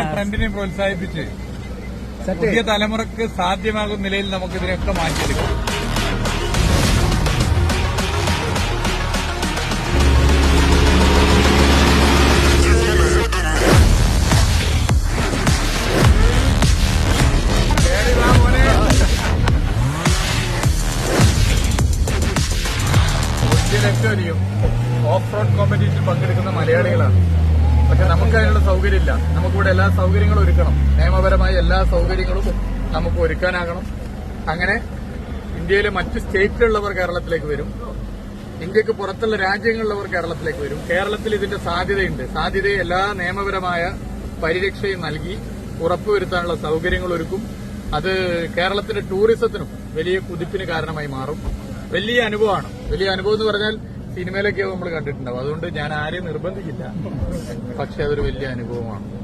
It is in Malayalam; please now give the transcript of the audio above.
ട്രെൻഡിനെ പ്രോത്സാഹിപ്പിച്ച് പുതിയ തലമുറക്ക് സാധ്യമാകുന്ന നിലയിൽ നമുക്കിതിനൊക്കെ മാറ്റിയെടുക്കാം. ഏറ്റവും അധികം ഓഫ് റോഡ് കോമ്പറ്റീഷൻ പങ്കെടുക്കുന്ന മലയാളികളാണ്. പക്ഷെ നമുക്ക് അതിനുള്ള സൗകര്യമില്ല. നമുക്കിവിടെ എല്ലാ സൗകര്യങ്ങളും ഒരുക്കണം. നിയമപരമായ എല്ലാ സൗകര്യങ്ങളും നമുക്ക് ഒരുക്കാനാകണം. അങ്ങനെ ഇന്ത്യയിലെ മറ്റ് സ്റ്റേറ്റിലുള്ളവർ കേരളത്തിലേക്ക് വരും. ഇന്ത്യക്ക് പുറത്തുള്ള രാജ്യങ്ങളിലുള്ളവർ കേരളത്തിലേക്ക് വരും. കേരളത്തിൽ ഇതിന്റെ സാധ്യതയുണ്ട്. സാധ്യതയെ എല്ലാ നിയമപരമായ പരിരക്ഷയും നൽകി ഉറപ്പുവരുത്താനുള്ള സൗകര്യങ്ങൾ ഒരുക്കും. അത് കേരളത്തിന്റെ ടൂറിസത്തിനും വലിയ കുതിപ്പിന് കാരണമായി മാറും. വലിയ അനുഭവമാണ്. വലിയ അനുഭവം എന്ന് പറഞ്ഞാൽ സിനിമയിലൊക്കെ നമ്മൾ കണ്ടിട്ടുണ്ടാവും. അതുകൊണ്ട് ഞാൻ ആരെയും നിർബന്ധിക്കില്ല. പക്ഷെ അതൊരു വലിയ അനുഭവമാണ്.